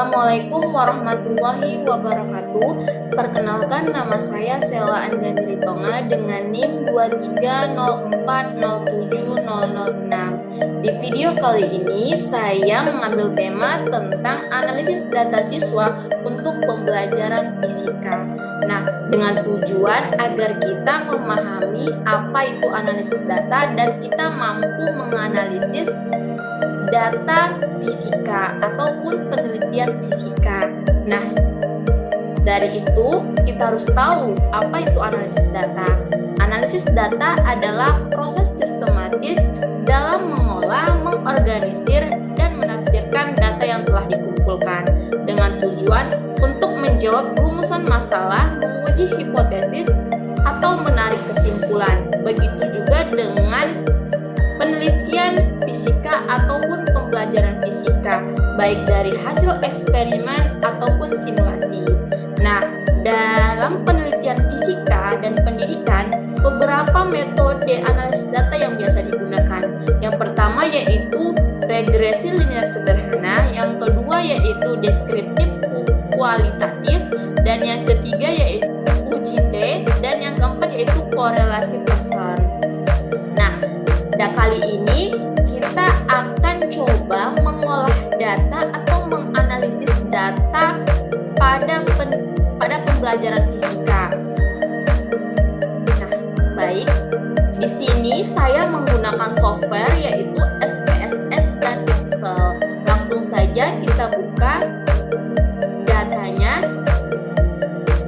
Assalamualaikum warahmatullahi wabarakatuh. Perkenalkan, nama saya Sela Anjani Ritonga dengan NIM 230407006. Di video kali ini saya mengambil tema tentang analisis data siswa untuk pembelajaran fisika. Nah, dengan tujuan agar kita memahami apa itu analisis data dan kita mampu menganalisis data fisika ataupun penelitian fisika. Nah, dari itu kita harus tahu apa itu analisis data. Analisis data adalah proses sistematis dalam mengolah, mengorganisir, dan menafsirkan data yang telah dikumpulkan dengan tujuan untuk menjawab rumusan masalah, menguji hipotesis, atau menarik kesimpulan. Begitu juga dengan penelitian fisika ataupun pembelajaran fisika, baik dari hasil eksperimen ataupun simulasi. Nah, dalam penelitian fisika dan pendidikan, beberapa metode analisis data yang biasa digunakan. Yang pertama yaitu regresi linear sederhana, yang kedua yaitu deskriptif kualitatif, dan yang ketiga yaitu UJT, dan yang keempat yaitu korelasi Pearson. Kali ini kita akan coba mengolah data atau menganalisis data pada pembelajaran fisika. Nah, baik. Di sini saya menggunakan software yaitu SPSS dan Excel. Langsung saja kita buka datanya.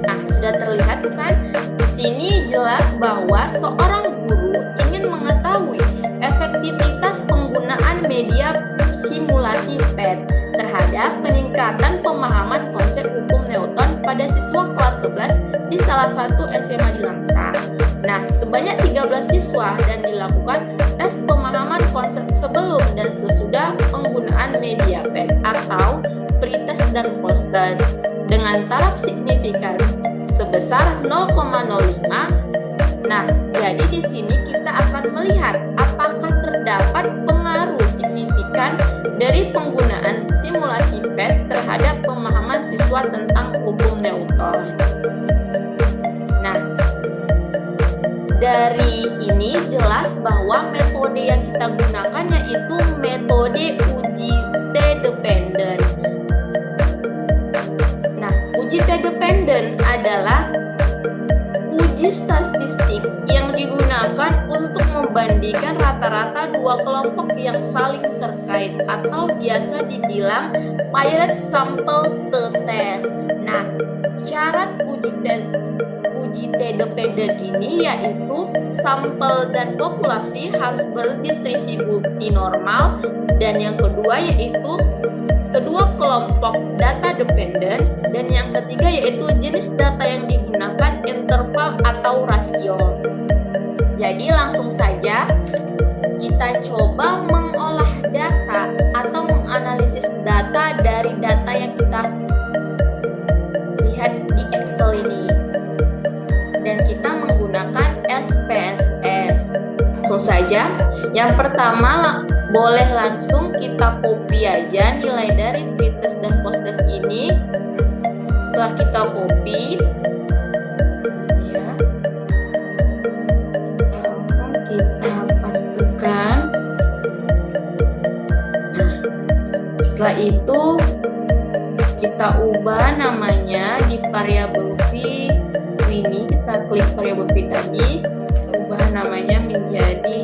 Nah, sudah terlihat bukan? Di sini jelas bahwa seorang guru ingin mengetahui efektivitas penggunaan media simulasi PET terhadap peningkatan pemahaman konsep hukum Newton pada siswa kelas 11 di salah satu SMA di Langsa. Nah, sebanyak 13 siswa dan dilakukan tes pemahaman konsep sebelum dan sesudah penggunaan media PET atau pretest dan posttest dengan taraf signifikan sebesar 0,05. Nah, jadi di sini kita akan melihat apakah terdapat pengaruh signifikan dari penggunaan simulasi PET terhadap pemahaman siswa tentang hukum Newton. Nah, dari ini jelas bahwa metode yang kita gunakan yaitu metode uji T-dependent. Nah, uji T-dependent adalah uji statistik yang digunakan untuk membandingkan rata-rata dua kelompok yang saling terkait atau biasa dibilang paired sample t-test. Nah, syarat uji T-dependent ini yaitu sampel dan populasi harus berdistribusi normal, dan yang kedua yaitu kedua kelompok data dependent, dan yang ketiga yaitu jenis data yang digunakan interval atau rasio. Jadi langsung saja kita coba mengolah data atau menganalisis data dari data yang kita lihat di Excel ini, dan kita menggunakan SPSS. Langsung saja, yang pertama boleh langsung kita copy aja nilai dari pretest dan posttest ini. Setelah kita copy, ya, langsung kita pastikan. Nah, setelah itu kita ubah namanya di variabel v ini. Kita klik variabel v tadi, kita ubah namanya menjadi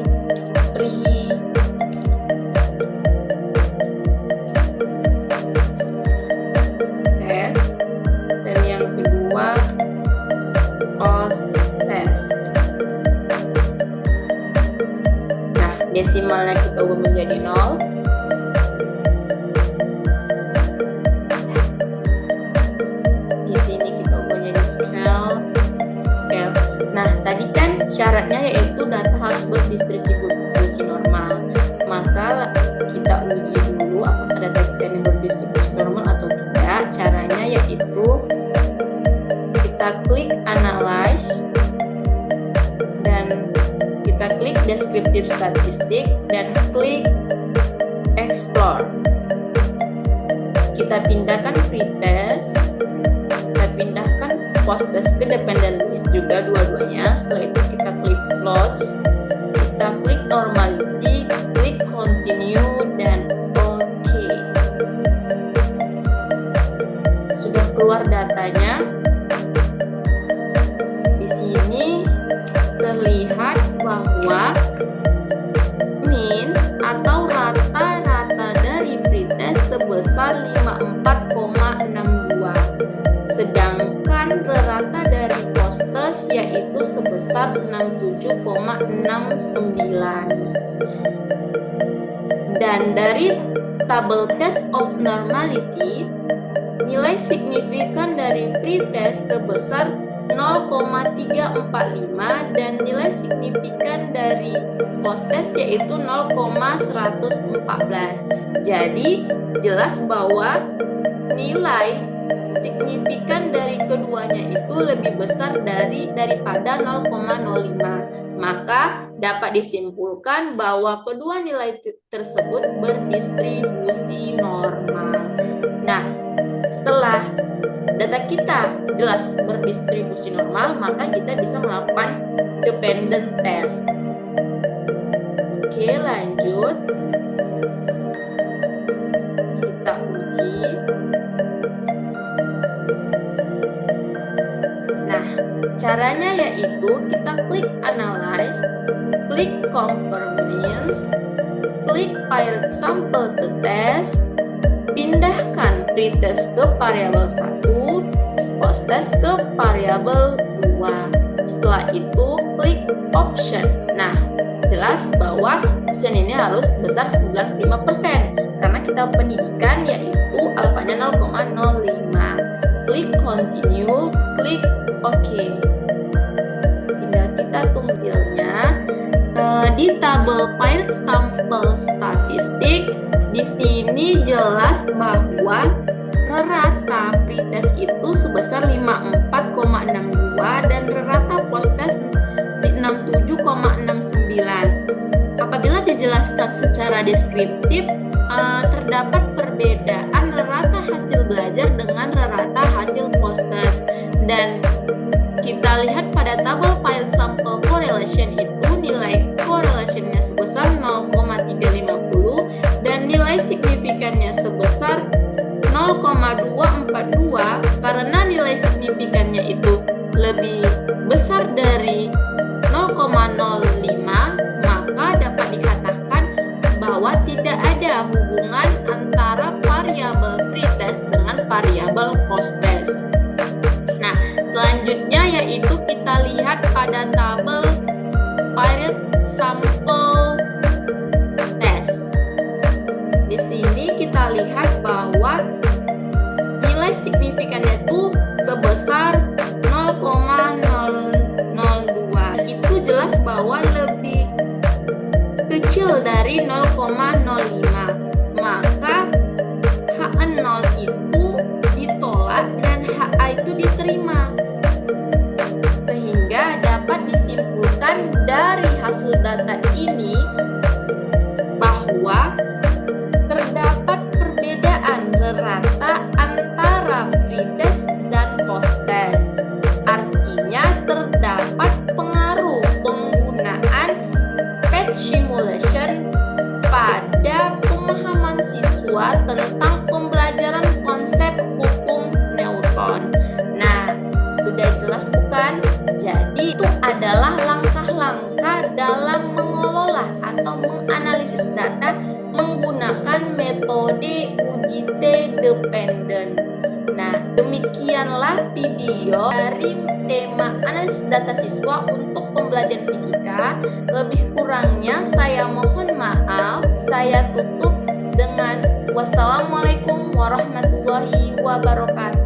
desimalnya kita ubah menjadi 0. Di sini kita ubah menjadi scale. Nah, tadi kan syaratnya yaitu data harus berdistribusi normal. Maka kita uji dulu apakah data kita ini berdistribusi normal atau tidak. Caranya yaitu kita klik analyze, dan kita klik deskriptif statistik, dan klik explore. kita pindahkan pretest, kita pindahkan post-test ke dependent list juga dua-duanya. Setelah itu kita klik plots, kita klik normality, klik continue, dan OK. Sudah keluar datanya. Di sini terlihat bahwa mean atau rata-rata dari pretest sebesar 54,62, sedangkan rata dari post-test yaitu sebesar 67,69. Dan dari tabel test of normality, nilai signifikan dari pretest sebesar 0,345 dan nilai signifikan dari post-test yaitu 0,114. Jadi jelas bahwa nilai signifikan dari keduanya itu lebih besar daripada 0,05. Maka dapat disimpulkan bahwa kedua nilai tersebut berdistribusi normal. Nah, setelah data kita jelas berdistribusi normal, maka kita bisa melakukan dependent test. Oke, lanjut. Kita uji. Nah, caranya yaitu kita klik analyze, klik compare means, klik paired sample to test, pindahkan pretest ke variabel 1, post-test ke variabel 2. Setelah itu klik option. Nah, jelas bahwa option ini harus sebesar 95% karena kita pendidikan yaitu alfanya 0,05. Klik continue, klik OK. Tinggal kita tunggu hasilnya. Di tabel paired sample statistik, di sini jelas bahwa rata pretest itu sebesar 54,62 dan rata post-test di 67,69. Apabila dijelaskan secara deskriptif, terdapat perbedaan rata hasil belajar dengan rata hasil post-test. Dan kita lihat pada tabel paired sample correlation itu nilai correlationnya sebesar 0,350 dan nilai signifikannya sebesar 0,242. Karena nilai signifikannya itu lebih besar dari 0,05, maka dapat dikatakan bahwa tidak ada hubungan antara variabel pretest dengan variabel post-test. Nah, selanjutnya yaitu kita lihat pada tabel paired sample test. Di sini kita lihat bahwa nilai signifikannya itu sebesar 0,002. Itu jelas bahwa lebih kecil dari 0,05. Maka HA0 itu ditolak dan HA itu diterima. Sehingga dapat disimpulkan dari hasil data ini bahwa terdapat perbedaan rata antara pretest dan post-test. Artinya terdapat pengaruh penggunaan PET simulation pada pemahaman siswa tentang pembelajaran konsep hukum Newton. Nah, sudah jelas bukan? Jadi itu adalah langkah-langkah dalam mengelola atau menganalisis data menggunakan metode uji T-dependent. Nah, demikianlah video dari tema analisis data siswa untuk pembelajaran fisika. Lebih kurangnya saya mohon maaf. Saya tutup dengan wassalamualaikum warahmatullahi wabarakatuh.